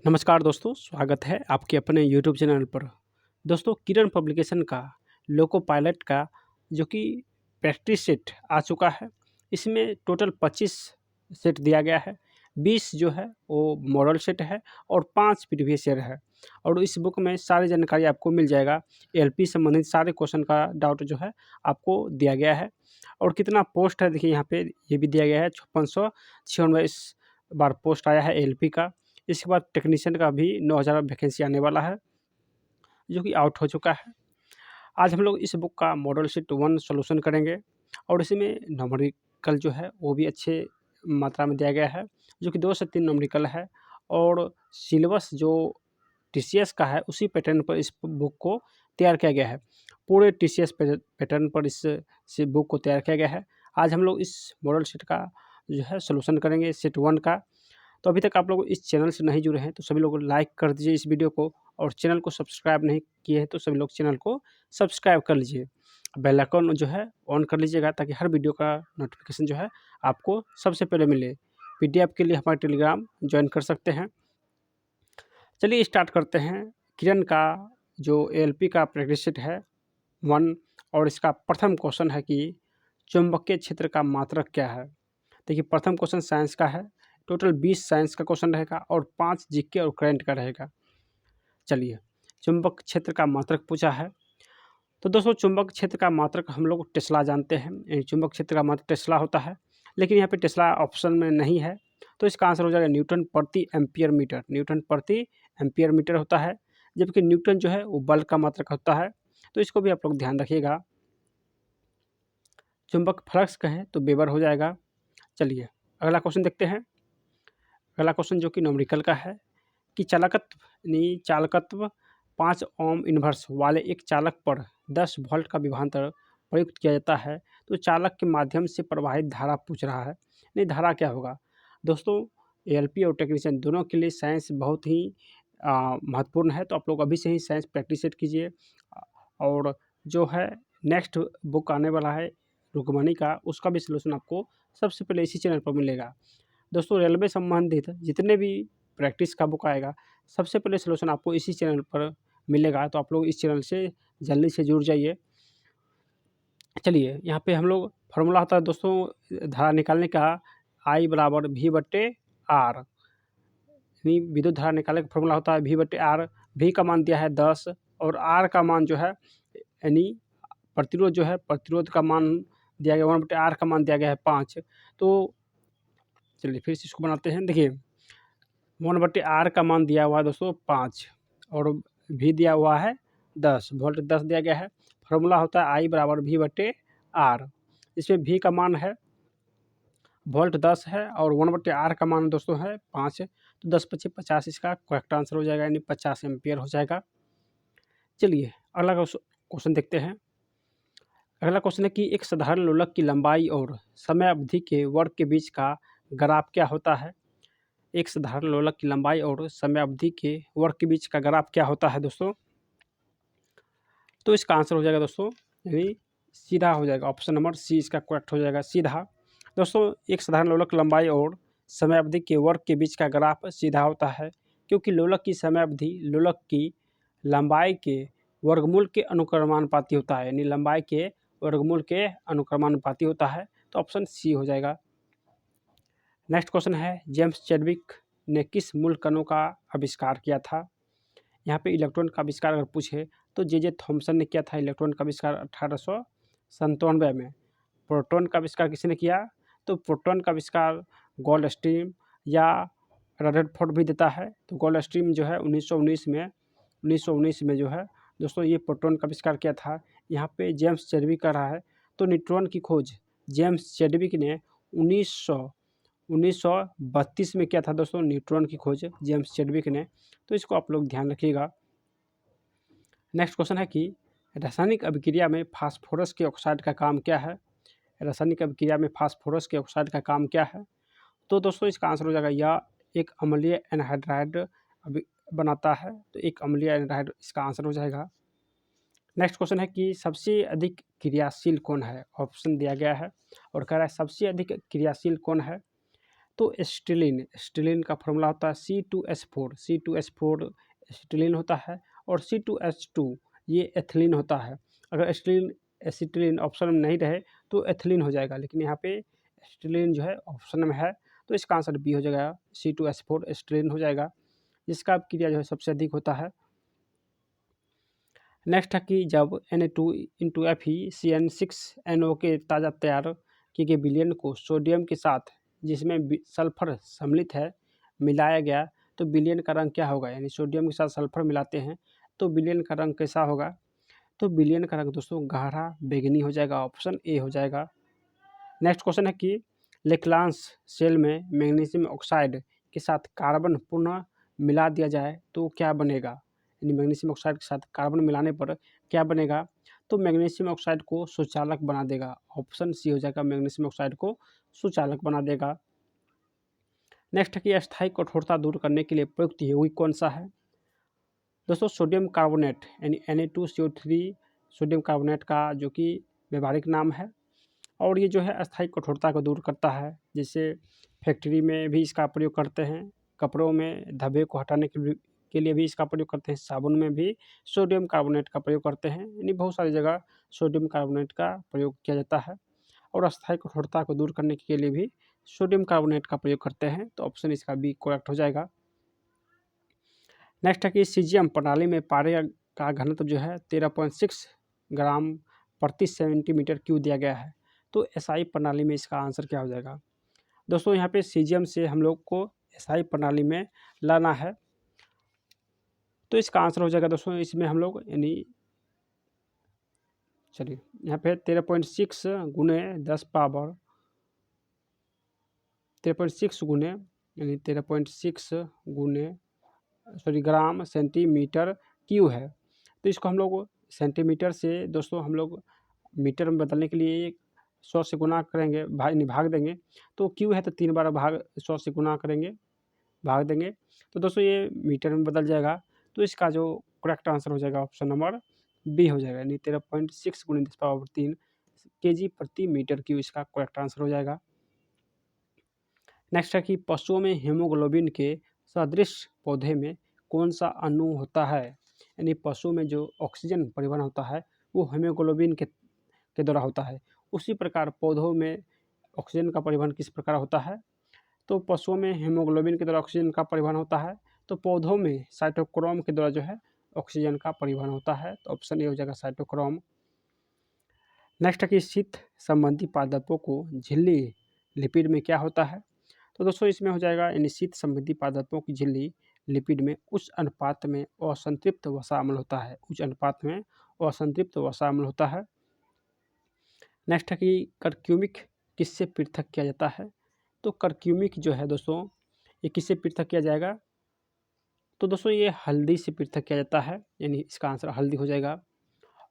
नमस्कार दोस्तों, स्वागत है आपके अपने यूट्यूब चैनल पर। दोस्तों, किरण पब्लिकेशन का लोको पायलट का जो कि प्रैक्टिस सेट आ चुका है। इसमें टोटल 25 सेट दिया गया है। 20 जो है वो मॉडल सेट है और 5 प्रीवियस ईयर है। और इस बुक में सारी जानकारी आपको मिल जाएगा। एलपी संबंधित सारे क्वेश्चन का डाउट जो है आपको दिया गया है। और कितना पोस्ट है देखिए, यहाँ पे ये भी दिया गया है। 5696 इस बार पोस्ट आया है एलपी का। इसके बाद टेक्नीशियन का भी 9000 वैकेंसी आने वाला है, जो कि आउट हो चुका है। आज हम लोग इस बुक का मॉडल शीट 1 सॉल्यूशन करेंगे और इसमें न्यूमेरिकल जो है वो भी अच्छे मात्रा में दिया गया है, जो कि 2 से 3 न्यूमेरिकल है। और सिलेबस जो टीसीएस का है उसी पैटर्न पर इस बुक को तैयार किया गया है। पूरे टीसीएस पैटर्न पर इस बुक को तैयार किया गया है। आज हम लोग इस मॉडल शीट का जो है सॉल्यूशन करेंगे, सेट 1 का। तो अभी तक आप लोग इस चैनल से नहीं जुड़े हैं तो सभी लोग लाइक कर दीजिए इस वीडियो को, और चैनल को सब्सक्राइब नहीं किए हैं तो सभी लोग चैनल को सब्सक्राइब कर लीजिए। बेल आइकन जो है ऑन कर लीजिएगा, ताकि हर वीडियो का नोटिफिकेशन जो है आपको सबसे पहले मिले। पीडीएफ के लिए हमारे टेलीग्राम ज्वाइन कर सकते हैं। चलिए स्टार्ट करते हैं। किरण का जो एएलपी का प्रैक्टिस सेट है 1, और इसका प्रथम क्वेश्चन है कि चुंबकीय क्षेत्र का मात्रक क्या है। देखिए, प्रथम क्वेश्चन साइंस का है। टोटल 20 साइंस का क्वेश्चन रहेगा और 5 जीके और करंट का रहेगा। चलिए, चुंबक क्षेत्र का मात्रक पूछा है। तो दोस्तों, चुंबक क्षेत्र का मात्रक हम लोग टेस्ला जानते हैं। चुंबक क्षेत्र का मात्रक टेस्ला होता है, लेकिन यहाँ पे टेस्ला ऑप्शन में नहीं है। तो इसका आंसर हो जाएगा न्यूटन प्रति एम्पियर मीटर। न्यूटन प्रति एम्पियर मीटर होता है, जबकि न्यूटन जो है वो बल का मात्रक होता है। तो इसको भी आप लोग ध्यान रखिएगा। चुंबक फ्लक्स कहें तो वेबर हो जाएगा। चलिए अगला क्वेश्चन देखते हैं। अगला क्वेश्चन जो कि न्यूमेरिकल का है कि चालकत्व 5 ओम इन्वर्स वाले एक चालक पर 10 वोल्ट का विभवांतर प्रयुक्त किया जाता है, तो चालक के माध्यम से प्रवाहित धारा पूछ रहा है। नहीं, धारा क्या होगा दोस्तों? एएलपी और टेक्नीशियन दोनों के लिए साइंस बहुत ही महत्वपूर्ण है। तो आप लोग अभी से ही साइंस प्रैक्टिस सेट कीजिए। और जो है नेक्स्ट बुक आने वाला है रुक्मणी का, उसका भी सलूशन आपको सबसे पहले इसी चैनल पर मिलेगा। दोस्तों, रेलवे संबंधित जितने भी प्रैक्टिस का बुक आएगा, सबसे पहले सलूशन आपको इसी चैनल पर मिलेगा। तो आप लोग इस चैनल से जल्दी से जुड़ जाइए। चलिए, यहाँ पे हम लोग फार्मूला होता है दोस्तों धारा निकालने का, I बराबर V/R। यानी विद्युत धारा निकालने का फार्मूला होता है V/R। V का मान दिया है 10 और R का मान जो है यानी प्रतिरोध जो है, प्रतिरोध का मान दिया गया 1/R का मान दिया गया है 5। तो चलिए फिर से इसको बनाते हैं। देखिए, 1/R का मान दिया हुआ है दोस्तों 5 और V दिया हुआ है 10, वोल्ट 10 दिया गया है। फार्मूला होता है I बराबर V/R। इसमें V का मान है वोल्ट 10 है और 1/R का मान दोस्तों है 5। तो 10 × 25 = 50, इसका करेक्ट आंसर हो जाएगा, यानी 50 एम्पियर हो जाएगा। चलिए अगला क्वेश्चन देखते हैं। अगला क्वेश्चन है कि एक साधारण लोलक की लंबाई और समय अवधि के वर्ग के बीच का ग्राफ क्या होता है। एक साधारण लोलक की लंबाई और समय अवधि के वर्ग के बीच का ग्राफ क्या होता है दोस्तों? तो इसका आंसर हो जाएगा दोस्तों, यानी सीधा हो जाएगा, ऑप्शन नंबर सी इसका करेक्ट हो जाएगा, सीधा। दोस्तों, एक साधारण लोलक की लंबाई और समय अवधि के वर्ग के बीच का ग्राफ सीधा होता है, क्योंकि लोलक की समय अवधि लोलक की लंबाई के वर्गमूल के अनुक्रमानुपाती होता है। यानी लंबाई के वर्गमूल के अनुक्रमानुपाती होता है। तो ऑप्शन सी हो जाएगा। नेक्स्ट क्वेश्चन है, जेम्स चैडविक ने किस मूल कणों का आविष्कार किया था। यहाँ पे इलेक्ट्रॉन का आविष्कार अगर पूछे तो जे थॉमसन ने किया था इलेक्ट्रॉन का आविष्कार 1897 में। प्रोटॉन का आविष्कार किसने किया? तो प्रोटॉन का आविष्कार गोल्डस्टीन या रदरफोर्ड भी देता है। तो गोल्डस्टीन जो है 1919 में जो है दोस्तों ये प्रोटॉन का आविष्कार किया था। यहाँ पे जेम्स चैडविक कर रहा है। तो न्यूट्रॉन की खोज जेम्स चैडविक ने 1932 में किया था दोस्तों, न्यूट्रॉन की खोज जेम्स चैडविक ने। तो इसको आप लोग ध्यान रखिएगा। नेक्स्ट क्वेश्चन है कि रासायनिक अभिक्रिया में फास्फोरस के ऑक्साइड का काम क्या है। रासायनिक अभिक्रिया में फास्फोरस के ऑक्साइड का काम क्या है? तो दोस्तों इसका आंसर हो जाएगा, यह एक अम्लीय एनहाइड्राइड बनाता है। तो एक अम्लीय एनहाइड्राइड इसका आंसर हो जाएगा। नेक्स्ट क्वेश्चन है कि सबसे अधिक क्रियाशील कौन है। ऑप्शन दिया गया है और कह रहा है सबसे अधिक क्रियाशील कौन है। तो स्टिलिन का फॉर्मूला होता है C2H4, C2H4 स्टिलिन होता है, और C2H2 ये एथिलीन होता है। अगर एसिटिलीन ऑप्शन में नहीं रहे तो एथिलीन हो जाएगा, लेकिन यहाँ पे स्टिलिन जो है ऑप्शन में है, तो इसका आंसर बी हो जाएगा, C2H4 स्टिलिन हो जाएगा, जिसका क्रिया जो है सबसे अधिक होता है। नेक्स्ट है कि जब Na2 × Fe के ताज़ा तैयार किए गए विलयन को सोडियम के साथ जिसमें सल्फर सम्मिलित है मिलाया गया, तो विलयन का रंग क्या होगा? यानी सोडियम के साथ सल्फर मिलाते हैं तो विलयन का रंग कैसा होगा? तो विलयन का रंग दोस्तों गहरा बैंगनी हो जाएगा, ऑप्शन ए हो जाएगा। नेक्स्ट क्वेश्चन है कि लेक्लांस सेल में मैग्नीशियम ऑक्साइड के साथ कार्बन पुनः मिला दिया जाए तो क्या बनेगा? यानी मैग्नीशियम ऑक्साइड के साथ कार्बन मिलाने पर क्या बनेगा? तो मैग्नीशियम ऑक्साइड को सुचालक बना देगा, ऑप्शन सी हो जाएगा, मैग्नीशियम ऑक्साइड को सुचालक बना देगा। नेक्स्ट है कि अस्थायी कठोरता दूर करने के लिए प्रयुक्त यौगिक कौन सा है? दोस्तों सोडियम कार्बोनेट यानी Na2CO3 सोडियम कार्बोनेट का जो कि व्यवहारिक नाम है, और ये जो है अस्थायी कठोरता को दूर करता है, जिससे फैक्ट्री में भी इसका प्रयोग करते हैं, कपड़ों में धब्बे को हटाने के लिए भी इसका प्रयोग करते हैं, साबुन में भी सोडियम कार्बोनेट का प्रयोग करते हैं, यानी बहुत सारी जगह सोडियम कार्बोनेट का प्रयोग किया जाता है, और अस्थायी कठोरता को दूर करने के लिए भी सोडियम कार्बोनेट का प्रयोग करते हैं, तो ऑप्शन इसका बी करेक्ट हो जाएगा। नेक्स्ट है कि सीजियम प्रणाली में पारे का घनत्व जो है 13.6 ग्राम प्रति सेंटीमीटर क्यूब दिया गया है, तो एसआई प्रणाली में इसका आंसर क्या हो जाएगा? दोस्तों यहाँ पे सीजियम से हम लोग को एसआई प्रणाली में लाना है, तो इसका आंसर हो जाएगा दोस्तों, इसमें हम लोग यानी चलिए यहाँ पे 13.6 गुने 10 पावर 13.6 गुने यानी 13.6 गुने ग्राम सेंटीमीटर क्यू है, तो इसको हम लोग सेंटीमीटर से दोस्तों हम लोग मीटर में बदलने के लिए 100 से गुना करेंगे, भाग देंगे, तो क्यू है तो 3 बार 100 से गुना करेंगे, भाग देंगे, तो दोस्तों ये मीटर में बदल जाएगा, तो इसका जो करेक्ट आंसर हो जाएगा ऑप्शन नंबर बी हो जाएगा, यानी 13.6 गुणे 10⁻³ kg प्रति मीटर क्यू इसका करेक्ट आंसर हो जाएगा। नेक्स्ट है कि पशुओं में हीमोग्लोबिन के सदृश पौधे में कौन सा अणु होता है? यानी पशु में जो ऑक्सीजन परिवहन होता है वो हीमोग्लोबिन के द्वारा होता है, उसी प्रकार पौधों में ऑक्सीजन का परिवहन किस प्रकार होता है? तो पशुओं में हीमोग्लोबिन के द्वारा ऑक्सीजन का परिवहन होता है, तो पौधों में साइटोक्रोम के द्वारा जो है ऑक्सीजन का परिवहन होता है, तो ऑप्शन ए हो जाएगा साइटोक्रोम। नेक्स्ट है कि शीत संबंधी पादपों को झिल्ली लिपिड में क्या होता है? तो दोस्तों इसमें हो जाएगा यानी शीत संबंधी पादपों की झिल्ली लिपिड में उच्च अनुपात में असंतृप्त वसा अम्ल होता है, उच्च अनुपात में असंतृप्त वसा अम्ल होता है। नेक्स्ट है कि कर्क्यूमिक किससे पृथक किया जाता है? तो कर्क्यूमिक जो है दोस्तों ये किससे पृथक किया जाएगा? तो दोस्तों ये हल्दी से पृथक किया जाता है, यानी इसका आंसर हल्दी हो जाएगा,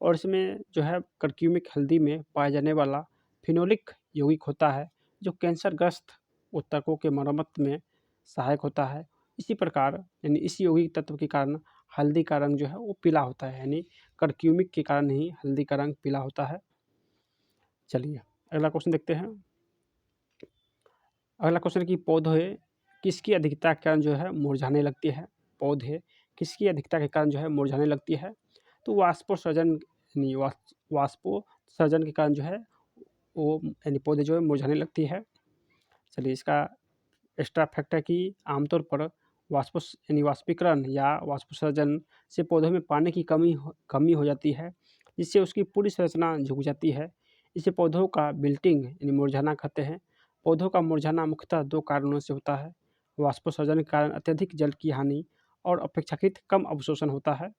और इसमें जो है कर्क्यूमिक हल्दी में पाया जाने वाला फिनोलिक यौगिक होता है जो कैंसरग्रस्त ऊतकों के मरम्मत में सहायक होता है। इसी प्रकार यानी इस यौगिक तत्व के कारण हल्दी का रंग जो है वो पीला होता है, यानी कर्क्यूमिक के कारण ही हल्दी का रंग पीला होता है। चलिए अगला क्वेश्चन देखते हैं। अगला क्वेश्चन कि पौधे किसकी अधिकता के कारण जो है मुरझाने लगती है? पौधे किसकी अधिकता के कारण जो है मुरझाने लगती है? तो वाष्पोत्सर्जन यानी वाष्पोत्सर्जन के कारण जो है वो यानी पौधे जो है मुरझाने लगती है। चलिए इसका एक्स्ट्रा फैक्ट है कि आमतौर पर वाष्पीकरण या वाष्पोत्सर्जन से पौधों में पानी की कमी हो जाती है, जिससे उसकी पूरी संरचना झुक जाती है। इसे पौधों का विल्टिंग यानी मुरझाना कहते हैं। पौधों का मुरझाना मुख्यतः 2 कारणों से होता है, वाष्पोत्सर्जन के कारण अत्यधिक जल की हानि और अपेक्षाकृत कम अवशोषण होता है।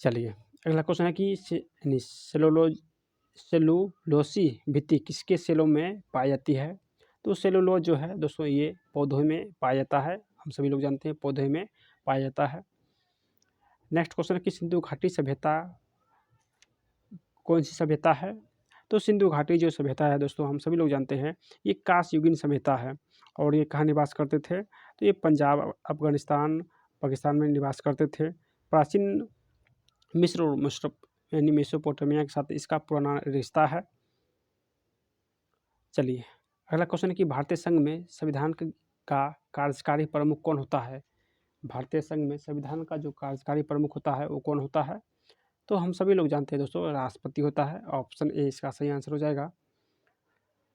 चलिए अगला क्वेश्चन है कि यानी सेलुलोसी भित्ति किसके सेलों में पाई जाती है? तो सेलुलोज जो है दोस्तों ये पौधों में पाया जाता है, हम सभी लोग जानते हैं पौधे में पाया जाता है। नेक्स्ट क्वेश्चन है कि सिंधु घाटी सभ्यता कौन सी सभ्यता है? तो सिंधु घाटी जो सभ्यता है दोस्तों हम सभी लोग जानते हैं ये कांस्ययुगीन सभ्यता है, और ये कहाँ निवास करते थे? तो ये पंजाब, अफगानिस्तान, पाकिस्तान में निवास करते थे। प्राचीन मिस्र यानी मेसोपोटामिया के साथ इसका पुराना रिश्ता है। चलिए अगला क्वेश्चन है कि भारतीय संघ में संविधान का कार्यकारी प्रमुख कौन होता है? भारतीय संघ में संविधान का जो कार्यकारी प्रमुख होता है वो कौन होता है? तो हम सभी लोग जानते हैं दोस्तों, राष्ट्रपति होता है। ऑप्शन ए इसका सही आंसर हो जाएगा।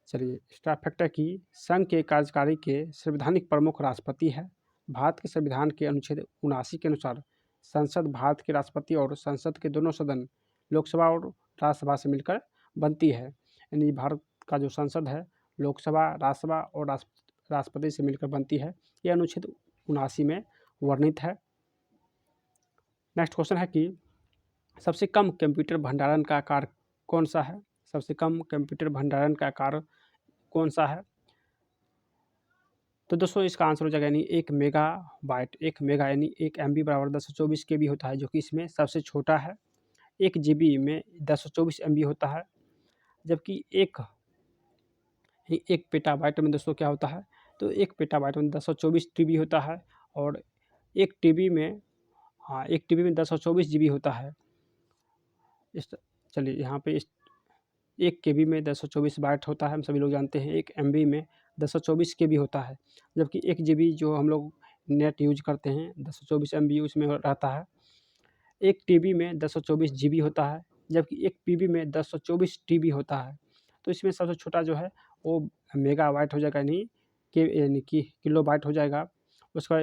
चलिए, स्टार फैक्ट है कि संघ के कार्यकारी के संवैधानिक प्रमुख राष्ट्रपति है। भारत के संविधान के अनुच्छेद 79 के अनुसार संसद भारत के राष्ट्रपति और संसद के दोनों सदन लोकसभा और राज्यसभा से मिलकर बनती है। यानी भारत का जो संसद है लोकसभा, राज्यसभा और राष्ट्रपति से मिलकर बनती है। यह अनुच्छेद 79 में वर्णित है। नेक्स्ट क्वेश्चन है कि सबसे कम कंप्यूटर भंडारण का आकार कौन सा है? सबसे कम कंप्यूटर भंडारण का आकार कौन सा है? तो दोस्तों इसका आंसर हो जाएगा यानी 1 मेगाबाइट। 1 मेगा यानी 1 MB बराबर 1024 KB होता है, जो कि इसमें सबसे छोटा है। 1 GB में 1024 MB होता है, जबकि एक पेटाबाइट में दोस्तों क्या होता है? तो 1 पेटाबाइट में 1024 TB होता है और 1 TB में 1024 GB होता है। चलिए यहाँ पे 1 KB में 1024 बाइट होता है, हम सभी लोग जानते हैं। 1 MB में 1024 KB होता है, जबकि 1 GB जो हम लोग नेट यूज करते हैं 1024 MB उसमें रहता है। 1 TB में 1024 GB होता है, जबकि 1 PB में 1024 TB होता है। तो इसमें सबसे छोटा जो है वो मेगाबाइट हो जाएगा, यानी कि किलोबाइट हो जाएगा। उसका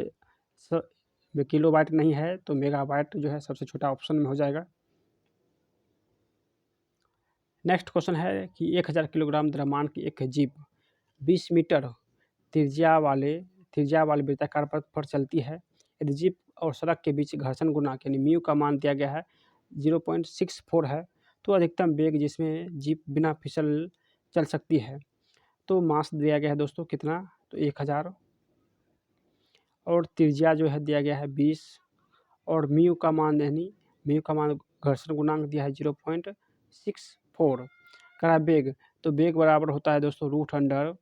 किलोबाइट नहीं है तो मेगाबाइट जो है सबसे छोटा ऑप्शन में हो जाएगा। नेक्स्ट क्वेश्चन है कि 1000 किलोग्राम द्रव्यमान की एक जीप 20 मीटर त्रिज्या वाले वृत्ताकार पथ पर चलती है। यदि जीप और सड़क के बीच घर्षण गुणांक यानी म्यू का मान दिया गया है 0.64 है, तो अधिकतम वेग जिसमें जीप बिना फिसल चल सकती है। तो मास दिया गया है दोस्तों कितना? तो 1000 और त्रिज्या जो है दिया गया है 20 और म्यू का मान घर्षण गुणांक दिया है 0.64 करा वेग। तो वेग बराबर होता है दोस्तों √अंडर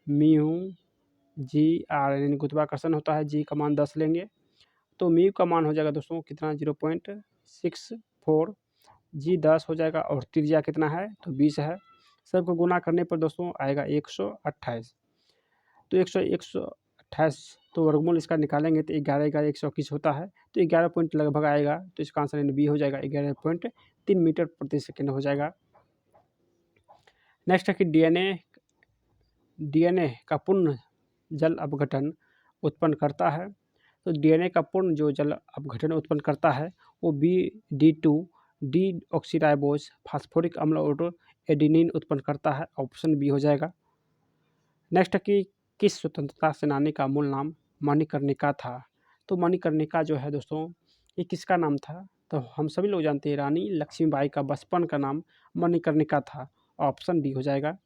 म्यू जी आर, यानी गुरुत्वाकर्षण होता है। जी का मान 10 लेंगे तो म्यू का मान हो जाएगा दोस्तों कितना? 0.64। जी 10 हो जाएगा और त्रिज्या कितना है? तो 20 है। सबको गुना करने पर दोस्तों आएगा 128। तो 128 तो वर्गमूल इसका निकालेंगे तो 11 होता है, तो 11 पॉइंट लगभग आएगा। तो इसका आंसर यानी बी हो जाएगा, 11.3 मीटर प्रति सेकेंड हो जाएगा। नेक्स्ट है कि डीएनए का पूर्ण जल अपघटन उत्पन्न करता है। तो डीएनए का पूर्ण जो जल अपघटन उत्पन्न करता है वो D2 डीऑक्सीराइबोज फास्फोरिक अम्ल और एडिनिन उत्पन्न करता है। ऑप्शन बी हो जाएगा। नेक्स्ट है कि किस स्वतंत्रता सेनानी का मूल नाम मणिकर्णिका था? तो मणिकर्णिका जो है दोस्तों ये किसका नाम था? तो हम सभी लोग जानते हैं रानी लक्ष्मीबाई का बचपन का नाम मणिकर्णिका था। ऑप्शन डी हो जाएगा।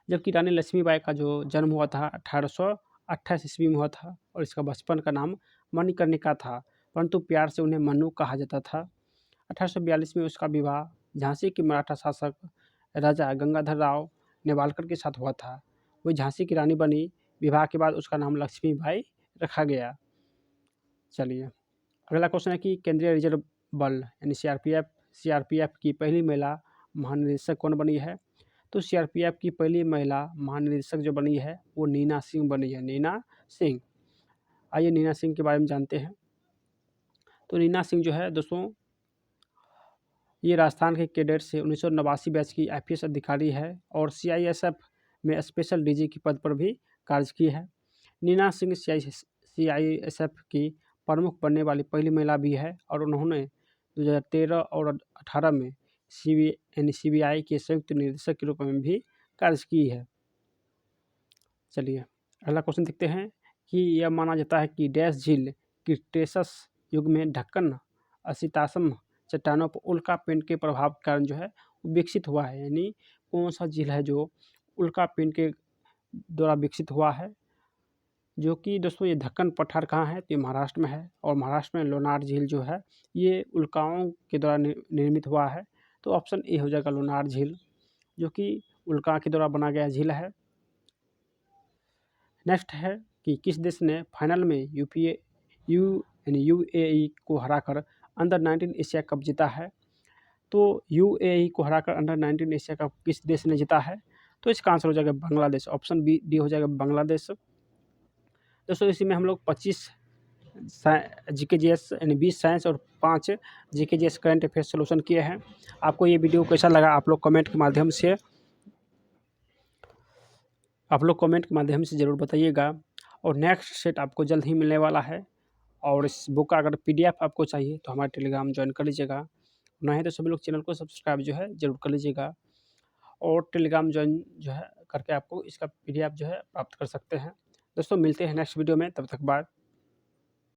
जबकि रानी लक्ष्मीबाई का जो जन्म हुआ था 1828 ईस्वी में हुआ था और इसका बचपन का नाम मणिकर्णिका था, परंतु प्यार से उन्हें मन्नू कहा जाता था। 1842 में उसका विवाह झांसी के मराठा शासक राजा गंगाधर राव नेवालकर के साथ हुआ था। वह झांसी की रानी बनी। विवाह के बाद उसका नाम लक्ष्मीबाई रखा गया। चलिए, अगला क्वेश्चन है कि केंद्रीय रिजर्व बल यानी सीआरपीएफ की पहली महिला महानिदेशक कौन बनी है? तो सीआरपीएफ की पहली महिला महानिदेशक जो बनी है वो नीना सिंह बनी है। नीना सिंह, आइए नीना सिंह के बारे में जानते हैं। तो नीना सिंह जो है दोस्तों ये राजस्थान के कैडेट से 1989 बैच की IPS अधिकारी है और CISF में स्पेशल DG की पद पर भी कार्य की है। नीना सिंह CISF की प्रमुख बनने वाली पहली महिला भी है और उन्होंने 2013 और 18 में CBI के संयुक्त निदेशक के रूप में भी कार्य की है। चलिए, अगला क्वेश्चन देखते हैं कि यह माना जाता है कि डैश झील क्रिटेशस युग में ढक्कन असितासम चट्टानों पर उल्का पिंड के प्रभाव के कारण जो है विकसित हुआ है। यानी कौन सा झील है जो उल्का पिंड के द्वारा विकसित हुआ है? जो कि दोस्तों ये ढक्कन पठार कहाँ है? तो ये महाराष्ट्र में है और महाराष्ट्र में लोनार झील जो है ये उल्काओं के द्वारा निर्मित हुआ है। तो ऑप्शन ए हो जाएगा लोनार झील, जो कि उल्का के द्वारा बना गया झील है। नेक्स्ट है कि किस देश ने फाइनल में UAE को हराकर अंडर 19 एशिया कप जीता है? तो UAE को हराकर अंडर 19 एशिया कप किस देश ने जीता है? तो इसका आंसर हो जाएगा बांग्लादेश, ऑप्शन बी डी हो जाएगा बांग्लादेश। दोस्तों इसी में हम लोग 25 GK/GS यानी 20 साइंस और 5 GK/GS करंट अफेयर सोल्यूशन किए हैं। आपको ये वीडियो कैसा लगा आप लोग कमेंट के माध्यम से ज़रूर बताइएगा। और नेक्स्ट सेट आपको जल्द ही मिलने वाला है। और इस बुक का अगर PDF आपको चाहिए तो हमारा टेलीग्राम ज्वाइन कर लीजिएगा। नहीं तो सभी लोग चैनल को सब्सक्राइब जो है ज़रूर कर लीजिएगा। और टेलीग्राम ज्वाइन जो है करके आपको इसका PDF जो है प्राप्त कर सकते हैं। दोस्तों मिलते हैं नेक्स्ट वीडियो में, तब तक बाय।